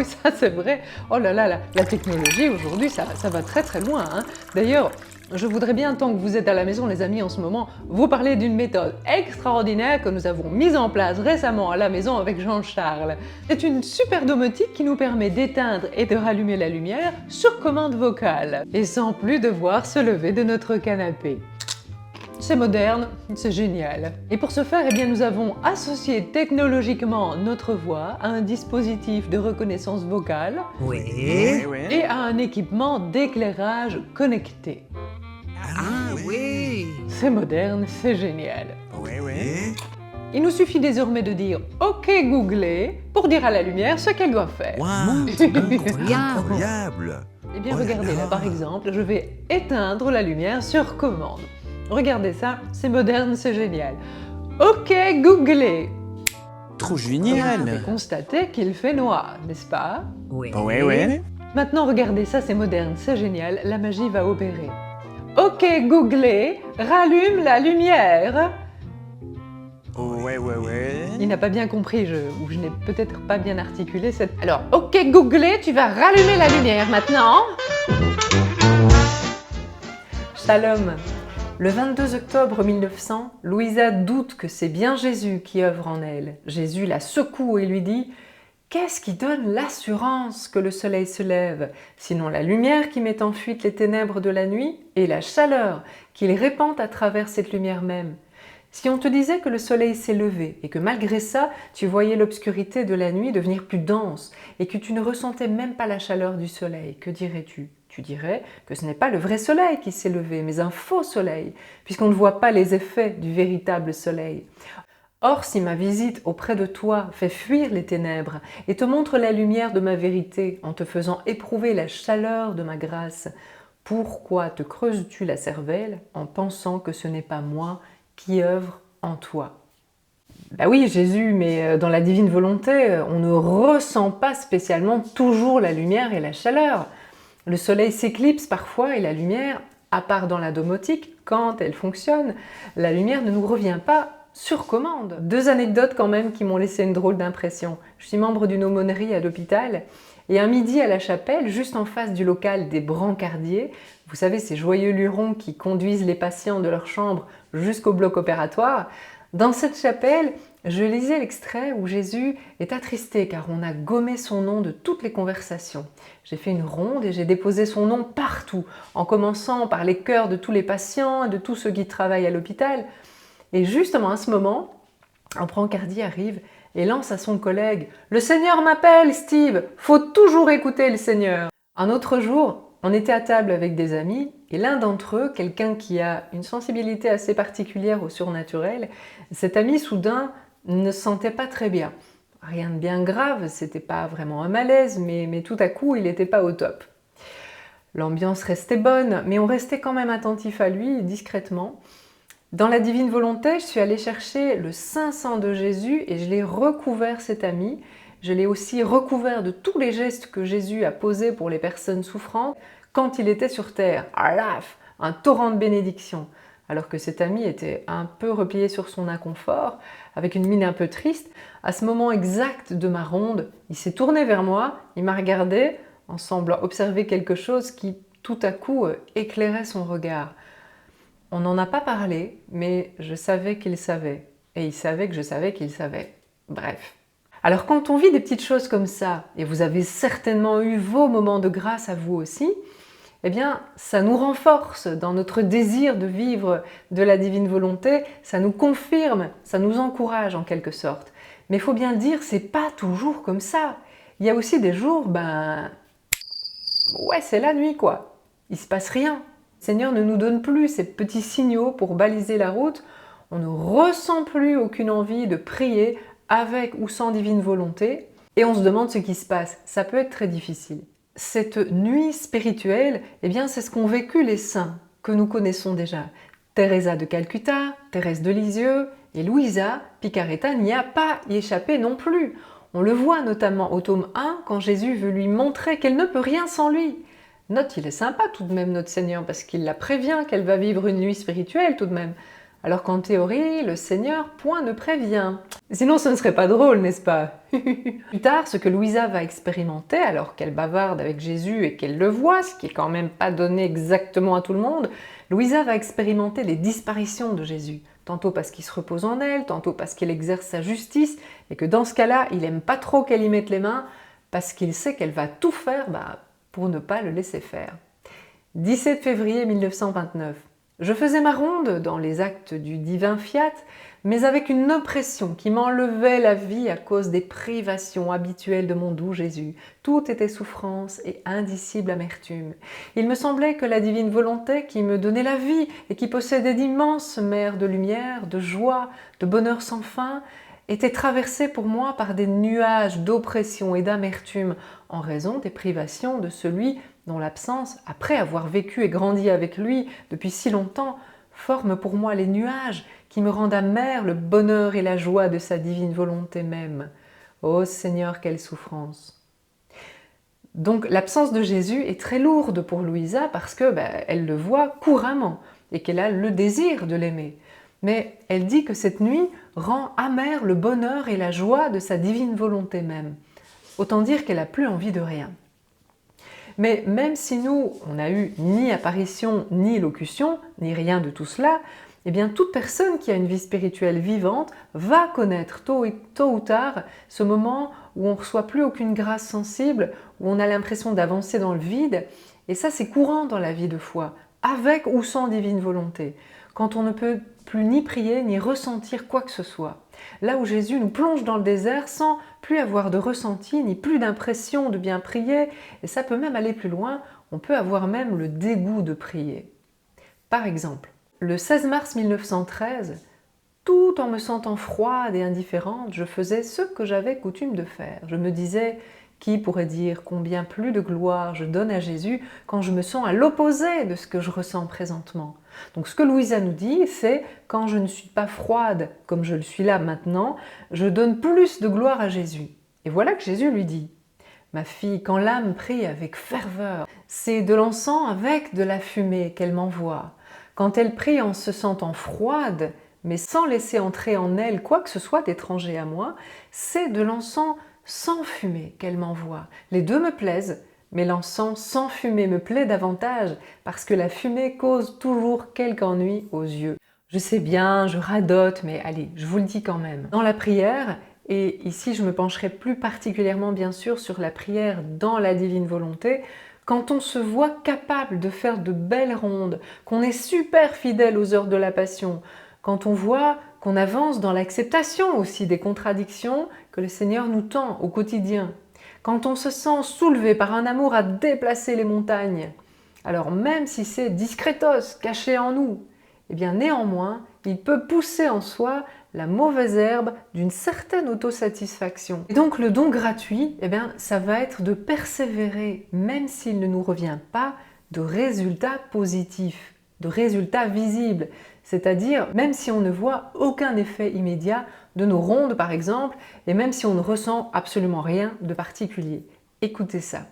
oui, ça c'est vrai. Oh là là, la technologie aujourd'hui, ça va très très loin, hein. D'ailleurs, je voudrais bien, tant que vous êtes à la maison les amis en ce moment, vous parler d'une méthode extraordinaire que nous avons mise en place récemment à la maison avec Jean-Charles. C'est une super domotique qui nous permet d'éteindre et de rallumer la lumière sur commande vocale, et sans plus devoir se lever de notre canapé. C'est moderne, c'est génial. Et pour ce faire, eh bien, nous avons associé technologiquement notre voix à un dispositif de reconnaissance vocale et à un équipement d'éclairage connecté. Ah oui. C'est moderne, c'est génial. Il nous suffit désormais de dire « OK Google » pour dire à la lumière ce qu'elle doit faire. Wow, Incroyable. Eh bien, regardez là, par exemple, je vais éteindre la lumière sur commande. Regardez ça, c'est moderne, c'est génial. OK Google. Trop Vous génial. constatez qu'il fait noir, n'est-ce pas? Oui. Maintenant, regardez ça, c'est moderne, c'est génial, la magie va opérer. OK Google, rallume la lumière. Il n'a pas bien compris, ou je n'ai peut-être pas bien articulé cette... Alors, OK Google, tu vas rallumer la lumière maintenant. Shalom. Le 22 octobre 1900, Louisa doute que c'est bien Jésus qui œuvre en elle. Jésus la secoue et lui dit « Qu'est-ce qui donne l'assurance que le soleil se lève, sinon la lumière qui met en fuite les ténèbres de la nuit et la chaleur qu'il répand à travers cette lumière même. Si on te disait que le soleil s'est levé et que malgré ça, tu voyais l'obscurité de la nuit devenir plus dense et que tu ne ressentais même pas la chaleur du soleil, que dirais-tu ? Tu dirais que ce n'est pas le vrai soleil qui s'est levé, mais un faux soleil, puisqu'on ne voit pas les effets du véritable soleil. Or, si ma visite auprès de toi fait fuir les ténèbres et te montre la lumière de ma vérité en te faisant éprouver la chaleur de ma grâce, pourquoi te creuses-tu la cervelle en pensant que ce n'est pas moi qui œuvre en toi ? Bah oui, Jésus, mais dans la divine volonté, on ne ressent pas spécialement toujours la lumière et la chaleur. Le soleil s'éclipse parfois et la lumière, à part dans la domotique, quand elle fonctionne, la lumière ne nous revient pas sur commande. Deux anecdotes quand même qui m'ont laissé une drôle d'impression. Je suis membre d'une aumônerie à l'hôpital et un midi à la chapelle, juste en face du local des brancardiers, vous savez ces joyeux lurons qui conduisent les patients de leur chambre jusqu'au bloc opératoire, dans cette chapelle, je lisais l'extrait où Jésus est attristé car on a gommé son nom de toutes les conversations. J'ai fait une ronde et j'ai déposé son nom partout, en commençant par les cœurs de tous les patients et de tous ceux qui travaillent à l'hôpital. Et justement à ce moment, un brancardier arrive et lance à son collègue « Le Seigneur m'appelle, Steve, faut toujours écouter le Seigneur !» Un autre jour, on était à table avec des amis et l'un d'entre eux, quelqu'un qui a une sensibilité assez particulière au surnaturel, cet ami soudain ne se sentait pas très bien. Rien de bien grave, c'était pas vraiment un malaise, mais tout à coup il n'était pas au top. L'ambiance restait bonne, mais on restait quand même attentif à lui, discrètement. Dans la divine volonté, je suis allée chercher le Saint Sang de Jésus et je l'ai recouvert cet ami. Je l'ai aussi recouvert de tous les gestes que Jésus a posés pour les personnes souffrantes quand il était sur terre. Araf, un torrent de bénédiction. Alors que cet ami était un peu replié sur son inconfort, avec une mine un peu triste, à ce moment exact de ma ronde, il s'est tourné vers moi, il m'a regardé en semblant observer quelque chose qui, tout à coup, éclairait son regard. On n'en a pas parlé, mais je savais qu'il savait. Et il savait que je savais qu'il savait. Bref. Alors quand on vit des petites choses comme ça, et vous avez certainement eu vos moments de grâce à vous aussi, eh bien ça nous renforce dans notre désir de vivre de la divine volonté, ça nous confirme, ça nous encourage en quelque sorte. Mais il faut bien le dire, c'est pas toujours comme ça. Il y a aussi des jours, ouais c'est la nuit quoi, il se passe rien. Le Seigneur ne nous donne plus ces petits signaux pour baliser la route, on ne ressent plus aucune envie de prier avec ou sans divine volonté, et on se demande ce qui se passe. Ça peut être très difficile. Cette nuit spirituelle, eh bien, c'est ce qu'ont vécu les saints, que nous connaissons déjà. Teresa de Calcutta, Thérèse de Lisieux et Louisa Piccarreta n'y a pas échappé non plus. On le voit notamment au tome 1, quand Jésus veut lui montrer qu'elle ne peut rien sans lui. Note, il est sympa tout de même notre Seigneur, parce qu'il la prévient qu'elle va vivre une nuit spirituelle tout de même. alors qu'en théorie, le Seigneur point ne prévient. Sinon ce ne serait pas drôle, n'est-ce pas? Plus tard, ce que Louisa va expérimenter, alors qu'elle bavarde avec Jésus et qu'elle le voit, ce qui est quand même pas donné exactement à tout le monde, Louisa va expérimenter les disparitions de Jésus, tantôt parce qu'il se repose en elle, tantôt parce qu'il exerce sa justice, et que dans ce cas-là, il aime pas trop qu'elle y mette les mains, parce qu'il sait qu'elle va tout faire pour ne pas le laisser faire. 17 février 1929. Je faisais ma ronde dans les actes du divin fiat, mais avec une oppression qui m'enlevait la vie à cause des privations habituelles de mon doux Jésus. Tout était souffrance et indicible amertume. Il me semblait que la divine volonté qui me donnait la vie et qui possédait d'immenses mers de lumière, de joie, de bonheur sans fin, était traversée pour moi par des nuages d'oppression et d'amertume en raison des privations de celui dont l'absence, après avoir vécu et grandi avec lui depuis si longtemps, forme pour moi les nuages qui me rendent amer le bonheur et la joie de sa divine volonté même. Ô Seigneur, quelle souffrance! Donc l'absence de Jésus est très lourde pour Louisa parce que elle le voit couramment et qu'elle a le désir de l'aimer. Mais elle dit que cette nuit rend amer le bonheur et la joie de sa divine volonté même. Autant dire qu'elle n'a plus envie de rien. Mais même si nous, on n'a eu ni apparition, ni locution, ni rien de tout cela, eh bien toute personne qui a une vie spirituelle vivante va connaître tôt ou tard ce moment où on ne reçoit plus aucune grâce sensible, où on a l'impression d'avancer dans le vide, et ça c'est courant dans la vie de foi, avec ou sans divine volonté, quand on ne peut plus ni prier ni ressentir quoi que ce soit. Là où Jésus nous plonge dans le désert sans plus avoir de ressenti, ni plus d'impression de bien prier, et ça peut même aller plus loin, on peut avoir même le dégoût de prier. Par exemple, le 16 mars 1913, tout en me sentant froide et indifférente, je faisais ce que j'avais coutume de faire. Je me disais, qui pourrait dire combien plus de gloire je donne à Jésus quand je me sens à l'opposé de ce que je ressens présentement. Donc ce que Louisa nous dit, c'est quand je ne suis pas froide comme je le suis là maintenant, je donne plus de gloire à Jésus. Et voilà que Jésus lui dit, ma fille, quand l'âme prie avec ferveur, c'est de l'encens avec de la fumée qu'elle m'envoie. Quand elle prie en se sentant froide, mais sans laisser entrer en elle quoi que ce soit d'étranger à moi, c'est de l'encens sans fumée qu'elle m'envoie. Les deux me plaisent, mais l'encens sans fumée me plaît davantage parce que la fumée cause toujours quelque ennui aux yeux. Je sais bien, je radote, mais allez, je vous le dis quand même. Dans la prière, et ici je me pencherai plus particulièrement bien sûr sur la prière dans la divine volonté, quand on se voit capable de faire de belles rondes, qu'on est super fidèle aux heures de la passion, quand on voit qu'on avance dans l'acceptation aussi des contradictions que le Seigneur nous tend au quotidien, quand on se sent soulevé par un amour à déplacer les montagnes, alors même si c'est discretos, caché en nous, eh bien néanmoins, il peut pousser en soi la mauvaise herbe d'une certaine autosatisfaction. Et donc le don gratuit, eh bien, ça va être de persévérer, même s'il ne nous revient pas, de résultats positifs, de résultats visibles. C'est-à-dire, même si on ne voit aucun effet immédiat de nos rondes par exemple, et même si on ne ressent absolument rien de particulier. Écoutez ça.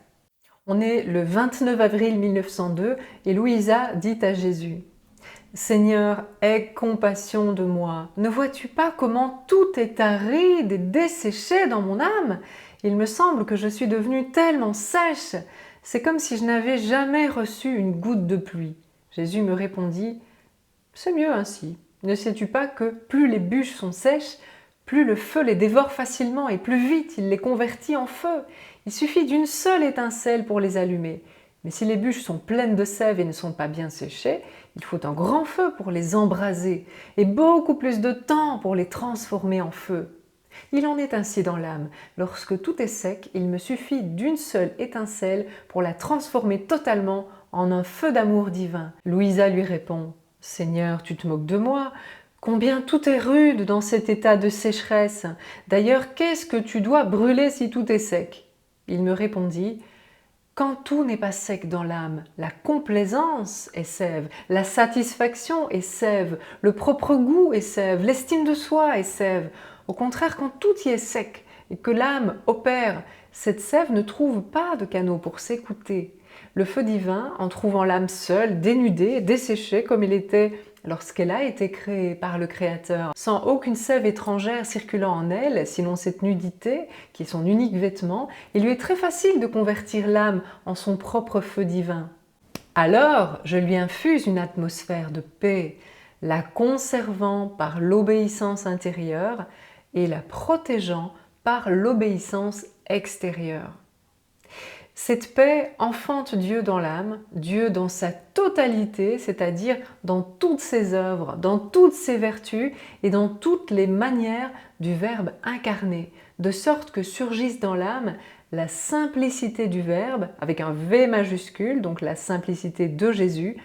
On est le 29 avril 1902 et Louisa dit à Jésus, « Seigneur, aie compassion de moi. Ne vois-tu pas comment tout est aride et desséché dans mon âme? Il me semble que je suis devenue tellement sèche. C'est comme si je n'avais jamais reçu une goutte de pluie. » Jésus me répondit, « C'est mieux ainsi. Ne sais-tu pas que plus les bûches sont sèches, plus le feu les dévore facilement et plus vite il les convertit en feu. Il suffit d'une seule étincelle pour les allumer. Mais si les bûches sont pleines de sève et ne sont pas bien séchées, il faut un grand feu pour les embraser et beaucoup plus de temps pour les transformer en feu. Il en est ainsi dans l'âme. Lorsque tout est sec, il me suffit d'une seule étincelle pour la transformer totalement en un feu d'amour divin. » Louisa lui répond, « Seigneur, tu te moques de moi. Combien tout est rude dans cet état de sécheresse. D'ailleurs, qu'est-ce que tu dois brûler si tout est sec ?» Il me répondit, « Quand tout n'est pas sec dans l'âme, la complaisance est sève, la satisfaction est sève, le propre goût est sève, l'estime de soi est sève. Au contraire, quand tout y est sec et que l'âme opère, cette sève ne trouve pas de canaux pour s'écouter. Le feu divin, en trouvant l'âme seule, dénudée, desséchée comme il était lorsqu'elle a été créée par le Créateur, sans aucune sève étrangère circulant en elle, sinon cette nudité, qui est son unique vêtement, il lui est très facile de convertir l'âme en son propre feu divin. Alors, je lui infuse une atmosphère de paix, la conservant par l'obéissance intérieure et la protégeant par l'obéissance extérieure. Cette paix enfante Dieu dans l'âme, Dieu dans sa totalité, c'est-à-dire dans toutes ses œuvres, dans toutes ses vertus et dans toutes les manières du Verbe incarné, de sorte que surgisse dans l'âme la simplicité du Verbe, avec un V majuscule, donc la simplicité de Jésus,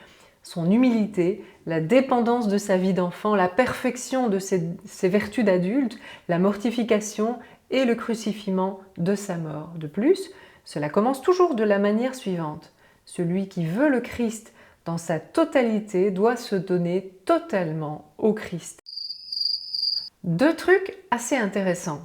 son humilité, la dépendance de sa vie d'enfant, la perfection de ses vertus d'adulte, la mortification et le crucifiement de sa mort. De plus, cela commence toujours de la manière suivante. Celui qui veut le Christ dans sa totalité doit se donner totalement au Christ. Deux trucs assez intéressants.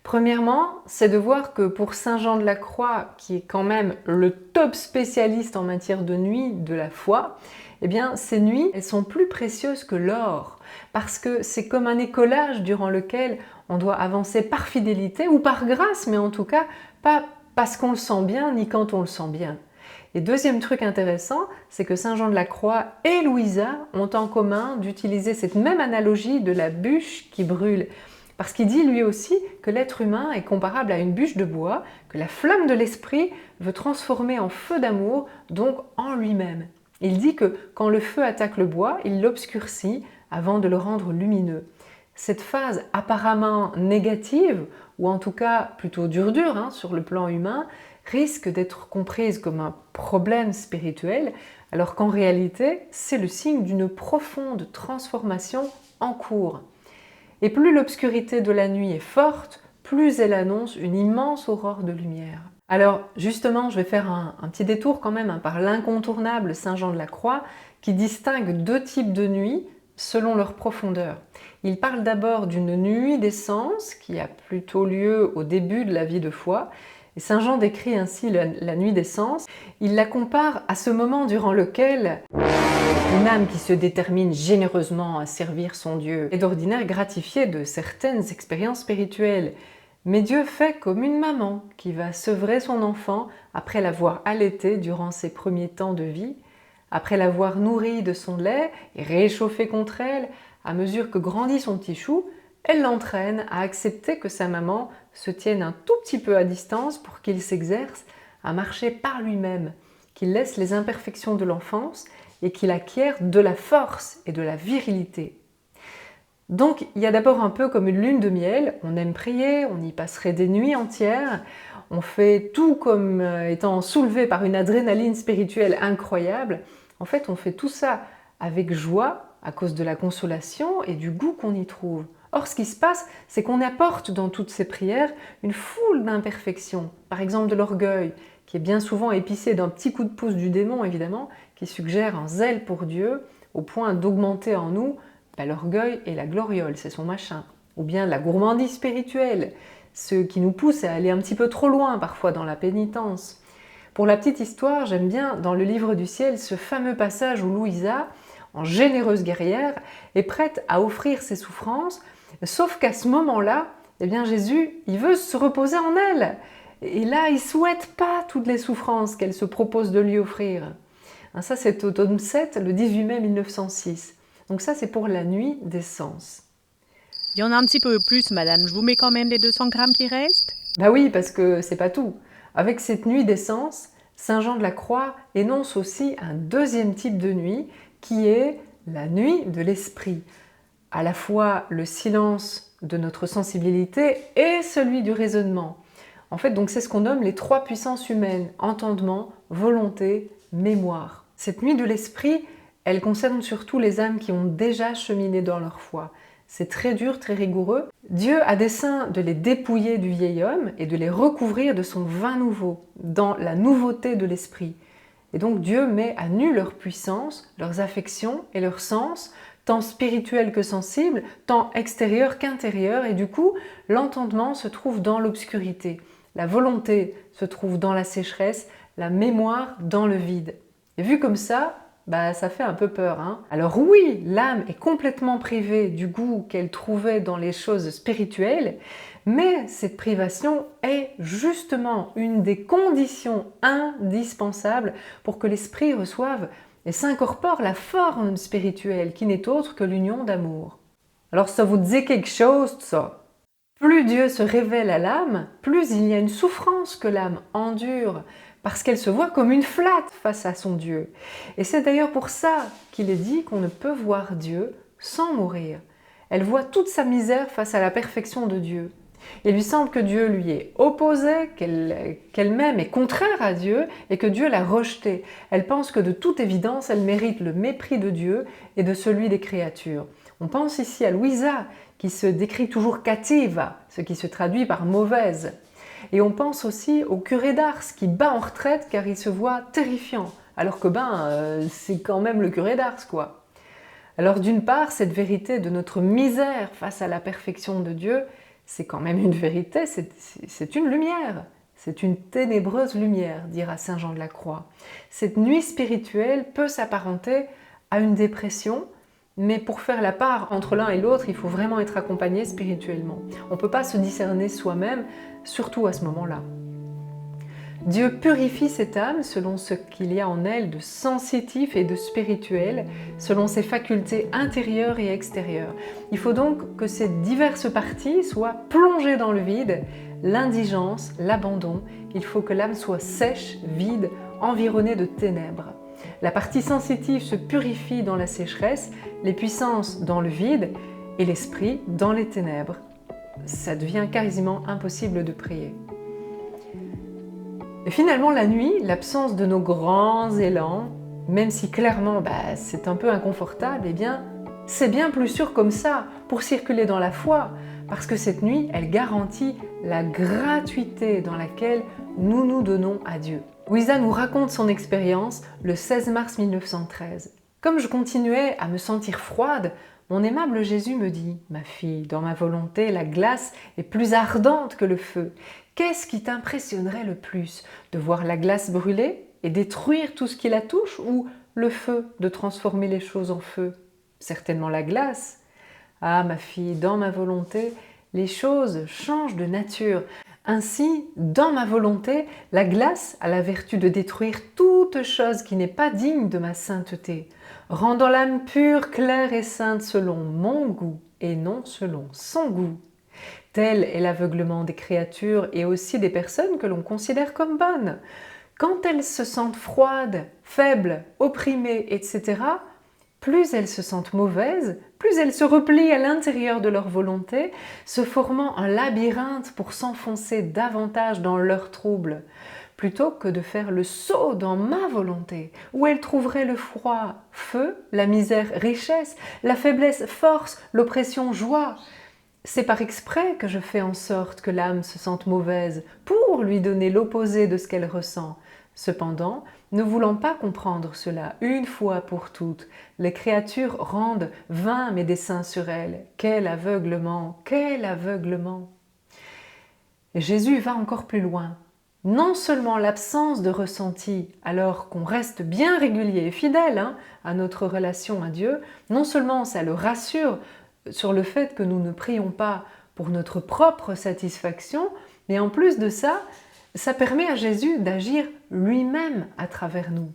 Premièrement, c'est de voir que pour Saint Jean de la Croix, qui est quand même le top spécialiste en matière de nuit de la foi, eh bien ces nuits, elles sont plus précieuses que l'or, parce que c'est comme un écolage durant lequel on doit avancer par fidélité ou par grâce, mais en tout cas pas parce qu'on le sent bien ni quand on le sent bien. Et deuxième truc intéressant, c'est que Saint Jean de la Croix et Louisa ont en commun d'utiliser cette même analogie de la bûche qui brûle. Parce qu'il dit lui aussi que l'être humain est comparable à une bûche de bois, que la flamme de l'esprit veut transformer en feu d'amour, donc en lui-même. Il dit que quand le feu attaque le bois, il l'obscurcit avant de le rendre lumineux. Cette phase apparemment négative, ou en tout cas plutôt dure sur le plan humain, risque d'être comprise comme un problème spirituel, alors qu'en réalité, c'est le signe d'une profonde transformation en cours. Et plus l'obscurité de la nuit est forte, plus elle annonce une immense aurore de lumière. Alors justement, je vais faire un petit détour quand même par l'incontournable Saint Jean de la Croix, qui distingue deux types de nuits selon leur profondeur. Il parle d'abord d'une nuit des sens qui a plutôt lieu au début de la vie de foi. Et Saint Jean décrit ainsi la nuit des sens. Il la compare à ce moment durant lequel une âme qui se détermine généreusement à servir son Dieu est d'ordinaire gratifiée de certaines expériences spirituelles. Mais Dieu fait comme une maman qui va sevrer son enfant après l'avoir allaité durant ses premiers temps de vie, après l'avoir nourri de son lait et réchauffé contre elle. À mesure que grandit son petit chou, elle l'entraîne à accepter que sa maman se tienne un tout petit peu à distance pour qu'il s'exerce à marcher par lui-même, qu'il laisse les imperfections de l'enfance et qu'il acquiert de la force et de la virilité. Donc il y a d'abord un peu comme une lune de miel, on aime prier, on y passerait des nuits entières, on fait tout comme étant soulevé par une adrénaline spirituelle incroyable. En fait, on fait tout ça avec joie à cause de la consolation et du goût qu'on y trouve. Or, ce qui se passe, c'est qu'on apporte dans toutes ces prières une foule d'imperfections, par exemple de l'orgueil, qui est bien souvent épicé d'un petit coup de pouce du démon, évidemment, qui suggère un zèle pour Dieu, au point d'augmenter en nous l'orgueil et la gloriole, c'est son machin. Ou bien la gourmandise spirituelle, ce qui nous pousse à aller un petit peu trop loin parfois dans la pénitence. Pour la petite histoire, j'aime bien dans le livre du ciel ce fameux passage où Louisa, en généreuse guerrière, est prête à offrir ses souffrances, sauf qu'à ce moment-là, eh bien Jésus, il veut se reposer en elle. Et là, il ne souhaite pas toutes les souffrances qu'elle se propose de lui offrir. Ça, c'est au tome 7, le 18 mai 1906. Donc ça, c'est pour la nuit des sens. Il y en a un petit peu plus, madame. Je vous mets quand même les 200 grammes qui restent? Bah oui, parce que c'est pas tout. Avec cette nuit des sens, Saint Jean de la Croix énonce aussi un deuxième type de nuit, qui est la nuit de l'esprit. À la fois le silence de notre sensibilité et celui du raisonnement. En fait, donc c'est ce qu'on nomme les trois puissances humaines, entendement, volonté, mémoire. Cette nuit de l'esprit, elle concerne surtout les âmes qui ont déjà cheminé dans leur foi. C'est très dur, très rigoureux. Dieu a dessein de les dépouiller du vieil homme et de les recouvrir de son vin nouveau, dans la nouveauté de l'esprit. Et donc Dieu met à nu leur puissance, leurs affections et leurs sens, tant spirituels que sensibles, tant extérieurs qu'intérieurs, et du coup, l'entendement se trouve dans l'obscurité, la volonté se trouve dans la sécheresse, la mémoire dans le vide. Et vu comme ça, Bah, ça fait un peu peur, hein. Alors oui, l'âme est complètement privée du goût qu'elle trouvait dans les choses spirituelles, mais cette privation est justement une des conditions indispensables pour que l'esprit reçoive et s'incorpore la forme spirituelle qui n'est autre que l'union d'amour. Alors ça vous dit quelque chose, ça? Plus Dieu se révèle à l'âme, plus il y a une souffrance que l'âme endure, parce qu'elle se voit comme une flatte face à son Dieu. Et c'est d'ailleurs pour ça qu'il est dit qu'on ne peut voir Dieu sans mourir. Elle voit toute sa misère face à la perfection de Dieu. Il lui semble que Dieu lui est opposé, qu'elle-même est contraire à Dieu et que Dieu l'a rejetée. Elle pense que de toute évidence, elle mérite le mépris de Dieu et de celui des créatures. On pense ici à Louisa, qui se décrit toujours cativa, ce qui se traduit par mauvaise. Et on pense aussi au curé d'Ars, qui bat en retraite car il se voit terrifiant, alors que c'est quand même le curé d'Ars, quoi. Alors d'une part, cette vérité de notre misère face à la perfection de Dieu, c'est quand même une vérité, c'est une lumière. C'est une ténébreuse lumière, dira saint Jean de la Croix. Cette nuit spirituelle peut s'apparenter à une dépression, mais pour faire la part entre l'un et l'autre, il faut vraiment être accompagné spirituellement. On ne peut pas se discerner soi-même, surtout à ce moment-là. Dieu purifie cette âme selon ce qu'il y a en elle de sensitif et de spirituel, selon ses facultés intérieures et extérieures. Il faut donc que ces diverses parties soient plongées dans le vide, l'indigence, l'abandon. Il faut que l'âme soit sèche, vide, environnée de ténèbres. La partie sensitive se purifie dans la sécheresse, les puissances dans le vide et l'esprit dans les ténèbres. Ça devient quasiment impossible de prier. Et finalement, la nuit, l'absence de nos grands élans, même si clairement c'est un peu inconfortable, eh bien, c'est bien plus sûr comme ça pour circuler dans la foi, parce que cette nuit, elle garantit la gratuité dans laquelle nous nous donnons à Dieu. Louisa nous raconte son expérience le 16 mars 1913. Comme je continuais à me sentir froide, mon aimable Jésus me dit « Ma fille, dans ma volonté, la glace est plus ardente que le feu. Qu'est-ce qui t'impressionnerait le plus? De voir la glace brûler et détruire tout ce qui la touche, ou le feu, de transformer les choses en feu? Certainement la glace. Ah, ma fille, dans ma volonté, les choses changent de nature. Ainsi, dans ma volonté, la glace a la vertu de détruire toute chose qui n'est pas digne de ma sainteté, rendant l'âme pure, claire et sainte selon mon goût et non selon son goût. Tel est l'aveuglement des créatures et aussi des personnes que l'on considère comme bonnes. Quand elles se sentent froides, faibles, opprimées, etc., plus elles se sentent mauvaises, plus elles se replient à l'intérieur de leur volonté, se formant un labyrinthe pour s'enfoncer davantage dans leurs troubles, plutôt que de faire le saut dans ma volonté, où elles trouveraient le froid, feu, la misère, richesse, la faiblesse, force, l'oppression, joie. C'est par exprès que je fais en sorte que l'âme se sente mauvaise, pour lui donner l'opposé de ce qu'elle ressent. Cependant, ne voulant pas comprendre cela une fois pour toutes, les créatures rendent vains mes desseins sur elles. Quel aveuglement! Quel aveuglement! Et Jésus va encore plus loin. Non seulement l'absence de ressenti, alors qu'on reste bien régulier et fidèle à notre relation à Dieu, non seulement ça le rassure sur le fait que nous ne prions pas pour notre propre satisfaction, mais en plus de ça, ça permet à Jésus d'agir lui-même à travers nous.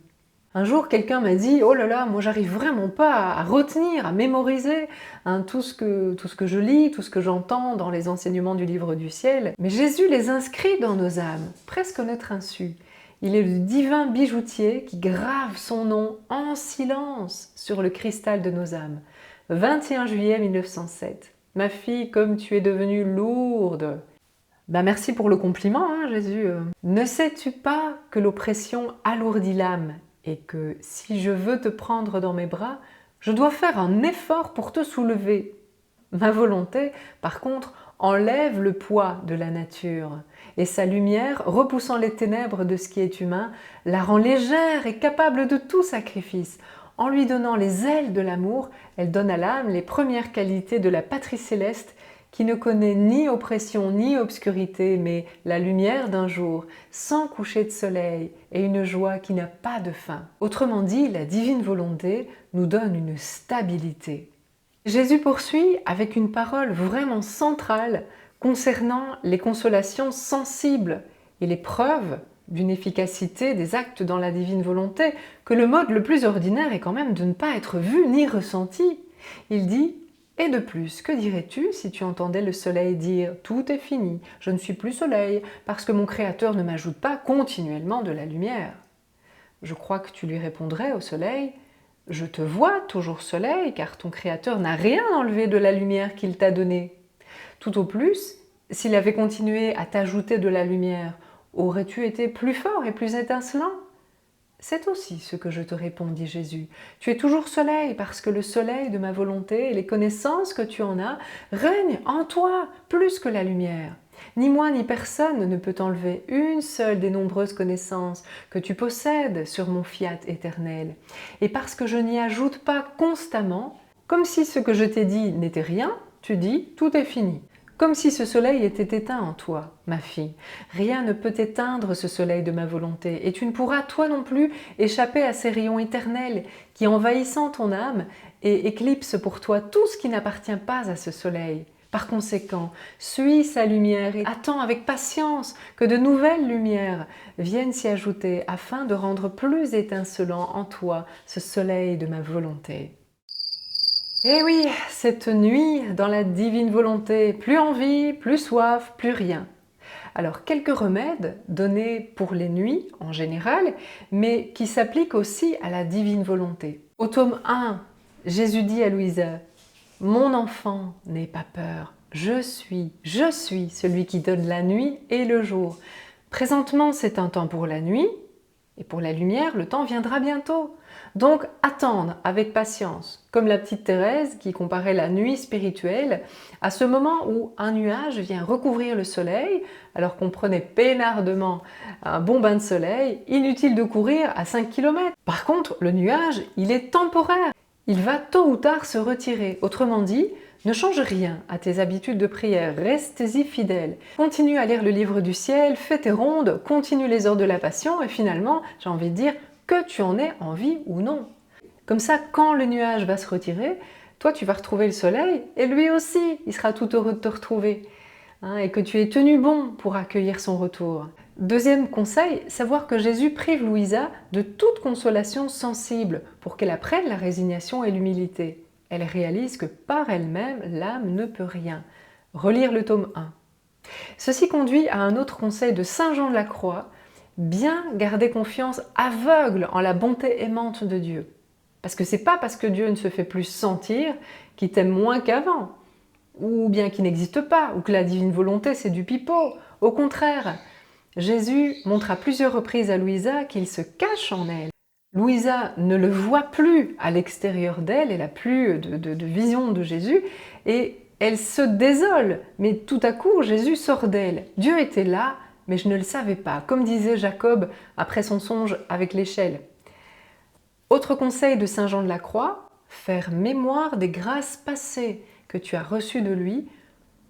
Un jour, quelqu'un m'a dit « Oh là là, moi j'arrive vraiment pas à retenir, à mémoriser tout ce que je lis, tout ce que j'entends dans les enseignements du livre du ciel. » Mais Jésus les inscrit dans nos âmes, presque à notre insu. Il est le divin bijoutier qui grave son nom en silence sur le cristal de nos âmes. 21 juillet 1907. « Ma fille, comme tu es devenue lourde !» Merci pour le compliment, Jésus. Ne sais-tu pas que l'oppression alourdit l'âme et que si je veux te prendre dans mes bras, je dois faire un effort pour te soulever? Ma volonté, par contre, enlève le poids de la nature et sa lumière, repoussant les ténèbres de ce qui est humain, la rend légère et capable de tout sacrifice. En lui donnant les ailes de l'amour, elle donne à l'âme les premières qualités de la patrie céleste qui ne connaît ni oppression ni obscurité, mais la lumière d'un jour, sans coucher de soleil, et une joie qui n'a pas de fin. Autrement dit, la divine volonté nous donne une stabilité. Jésus poursuit avec une parole vraiment centrale concernant les consolations sensibles et les preuves d'une efficacité des actes dans la divine volonté, que le mode le plus ordinaire est quand même de ne pas être vu ni ressenti. Il dit « Et de plus, que dirais-tu si tu entendais le soleil dire « Tout est fini, je ne suis plus soleil, parce que mon Créateur ne m'ajoute pas continuellement de la lumière ?» Je crois que tu lui répondrais au soleil « Je te vois toujours soleil, car ton Créateur n'a rien enlevé de la lumière qu'il t'a donnée. » Tout au plus, s'il avait continué à t'ajouter de la lumière, aurais-tu été plus fort et plus étincelant? C'est aussi ce que je te réponds, dit Jésus. Tu es toujours soleil, parce que le soleil de ma volonté et les connaissances que tu en as règnent en toi plus que la lumière. Ni moi ni personne ne peut enlever une seule des nombreuses connaissances que tu possèdes sur mon fiat éternel. Et parce que je n'y ajoute pas constamment, comme si ce que je t'ai dit n'était rien, tu dis « tout est fini ». Comme si ce soleil était éteint en toi, ma fille. Rien ne peut éteindre ce soleil de ma volonté, et tu ne pourras, toi non plus, échapper à ces rayons éternels qui, envahissant ton âme, et éclipsent pour toi tout ce qui n'appartient pas à ce soleil. Par conséquent, suis sa lumière et attends avec patience que de nouvelles lumières viennent s'y ajouter afin de rendre plus étincelant en toi ce soleil de ma volonté. Eh oui, cette nuit dans la divine volonté, plus envie, plus soif, plus rien. Alors, quelques remèdes donnés pour les nuits en général, mais qui s'appliquent aussi à la divine volonté. Au tome 1, Jésus dit à Louisa « Mon enfant, n'aie pas peur, je suis celui qui donne la nuit et le jour. Présentement, c'est un temps pour la nuit, et pour la lumière, le temps viendra bientôt. Donc, attendre avec patience, comme la petite Thérèse qui comparait la nuit spirituelle à ce moment où un nuage vient recouvrir le soleil, alors qu'on prenait peinardement un bon bain de soleil, inutile de courir à 5 km. Par contre, le nuage, il est temporaire. Il va tôt ou tard se retirer. Autrement dit, ne change rien à tes habitudes de prière, reste-y fidèle. Continue à lire le livre du ciel, fais tes rondes, continue les heures de la passion et finalement, j'ai envie de dire, que tu en aies envie ou non. Comme ça, quand le nuage va se retirer, toi tu vas retrouver le soleil et lui aussi, il sera tout heureux de te retrouver. Et que tu aies tenu bon pour accueillir son retour. Deuxième conseil, savoir que Jésus prive Louisa de toute consolation sensible pour qu'elle apprenne la résignation et l'humilité. Elle réalise que par elle-même, l'âme ne peut rien. Relire le tome 1. Ceci conduit à un autre conseil de Saint Jean de la Croix, bien garder confiance aveugle en la bonté aimante de Dieu. Parce que c'est pas parce que Dieu ne se fait plus sentir qu'il t'aime moins qu'avant, ou bien qu'il n'existe pas, ou que la divine volonté c'est du pipeau. Au contraire, Jésus montre à plusieurs reprises à Louisa qu'il se cache en elle. Louisa ne le voit plus à l'extérieur d'elle, elle n'a plus de vision de Jésus, et elle se désole. Mais tout à coup, Jésus sort d'elle. Dieu était là, mais je ne le savais pas, comme disait Jacob après son songe avec l'échelle. Autre conseil de Saint Jean de la Croix, faire mémoire des grâces passées que tu as reçues de lui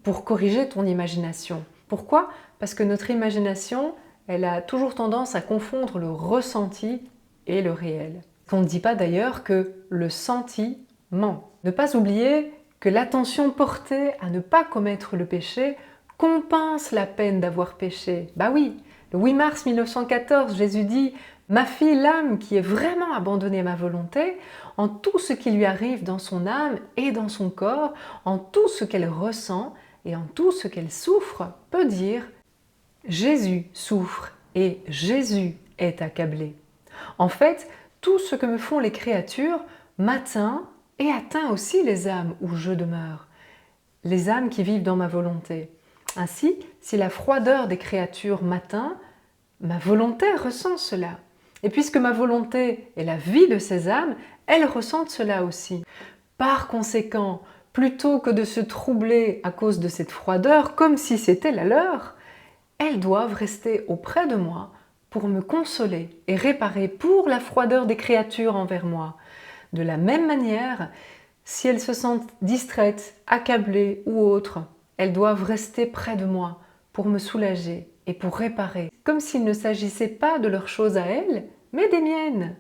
pour corriger ton imagination. Pourquoi? Parce que notre imagination, elle a toujours tendance à confondre le ressenti et le réel. On ne dit pas d'ailleurs que le senti ment. Ne pas oublier que l'attention portée à ne pas commettre le péché compense la peine d'avoir péché. Bah oui, le 8 mars 1914, Jésus dit « Ma fille, l'âme qui est vraiment abandonnée à ma volonté, en tout ce qui lui arrive dans son âme et dans son corps, en tout ce qu'elle ressent et en tout ce qu'elle souffre, peut dire « Jésus souffre et Jésus est accablé ». En fait, tout ce que me font les créatures m'atteint et atteint aussi les âmes où je demeure, les âmes qui vivent dans ma volonté. Ainsi, si la froideur des créatures m'atteint, ma volonté ressent cela. Et puisque ma volonté est la vie de ces âmes, elles ressentent cela aussi. Par conséquent, plutôt que de se troubler à cause de cette froideur, comme si c'était la leur, elles doivent rester auprès de moi pour me consoler et réparer pour la froideur des créatures envers moi. De la même manière, si elles se sentent distraites, accablées ou autres, elles doivent rester près de moi pour me soulager et pour réparer, comme s'il ne s'agissait pas de leurs choses à elles, mais des miennes.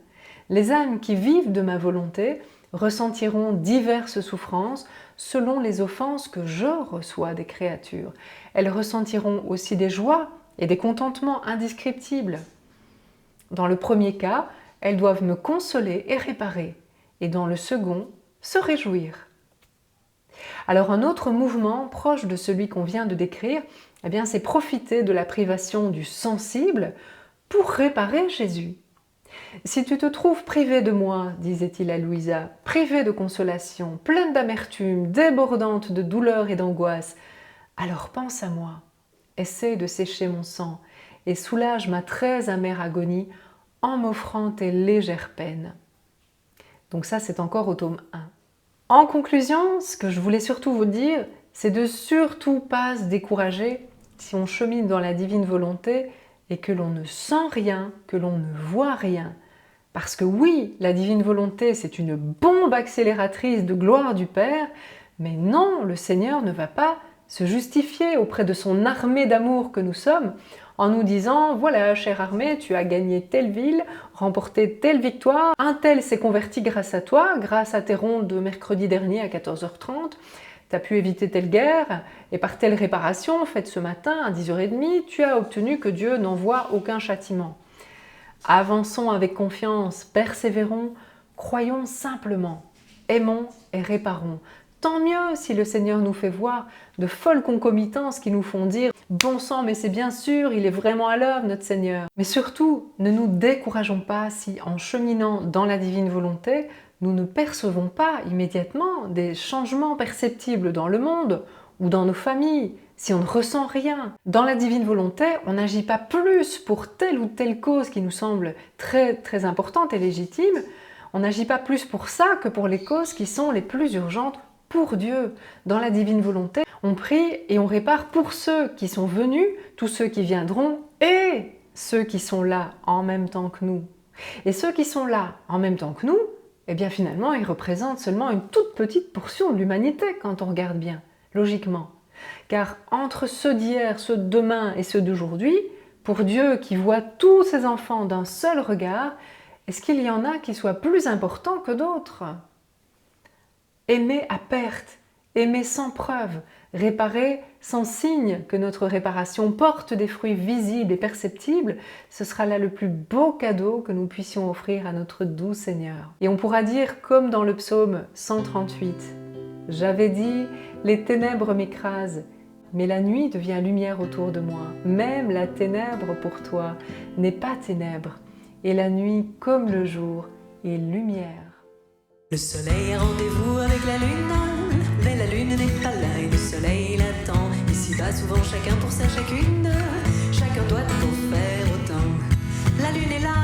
Les âmes qui vivent de ma volonté ressentiront diverses souffrances selon les offenses que je reçois des créatures. Elles ressentiront aussi des joies et des contentements indescriptibles. Dans le premier cas, elles doivent me consoler et réparer, et dans le second, se réjouir. Alors un autre mouvement proche de celui qu'on vient de décrire, eh bien, c'est profiter de la privation du sensible pour réparer Jésus. Si tu te trouves privé de moi, disait-il à Louisa, privée de consolation, pleine d'amertume, débordante de douleur et d'angoisse, alors pense à moi, essaie de sécher mon sang et soulage ma très amère agonie en m'offrant tes légères peines. Donc ça, c'est encore au tome 1. En conclusion, ce que je voulais surtout vous dire, c'est de surtout pas se décourager si on chemine dans la divine volonté et que l'on ne sent rien, que l'on ne voit rien. Parce que oui, la divine volonté, c'est une bombe accélératrice de gloire du Père, mais non, le Seigneur ne va pas se justifier auprès de son armée d'amour que nous sommes en nous disant « Voilà, chère armée, tu as gagné telle ville, remporté telle victoire, un tel s'est converti grâce à toi, grâce à tes rondes de mercredi dernier à 14h30, tu as pu éviter telle guerre, et par telle réparation faite ce matin à 10h30, tu as obtenu que Dieu n'envoie aucun châtiment. » Avançons avec confiance, persévérons, croyons simplement, aimons et réparons. Tant mieux si le Seigneur nous fait voir de folles concomitances qui nous font dire « Bon sang, mais c'est bien sûr, il est vraiment à l'œuvre, notre Seigneur ». Mais surtout, ne nous décourageons pas si, en cheminant dans la divine volonté, nous ne percevons pas immédiatement des changements perceptibles dans le monde ou dans nos familles, si on ne ressent rien. Dans la divine volonté, on n'agit pas plus pour telle ou telle cause qui nous semble très, très importante et légitime. On n'agit pas plus pour ça que pour les causes qui sont les plus urgentes pour Dieu. Dans la divine volonté, on prie et on répare pour ceux qui sont venus, tous ceux qui viendront et ceux qui sont là en même temps que nous. Et ceux qui sont là en même temps que nous, eh bien finalement, ils représentent seulement une toute petite portion de l'humanité quand on regarde bien, logiquement. Car entre ceux d'hier, ceux de demain et ceux d'aujourd'hui, pour Dieu qui voit tous ses enfants d'un seul regard, est-ce qu'il y en a qui soient plus importants que d'autres ? Aimer à perte, aimer sans preuve, réparer sans signe que notre réparation porte des fruits visibles et perceptibles, ce sera là le plus beau cadeau que nous puissions offrir à notre doux Seigneur. Et on pourra dire comme dans le psaume 138, « J'avais dit, les ténèbres m'écrasent, mais la nuit devient lumière autour de moi. Même la ténèbre pour toi n'est pas ténèbre, et la nuit comme le jour est lumière. » Le soleil a rendez-vous avec la lune, mais la lune n'est pas là et le soleil l'attend. Ici-bas, souvent chacun pour sa chacune, chacun doit en faire autant. La lune est là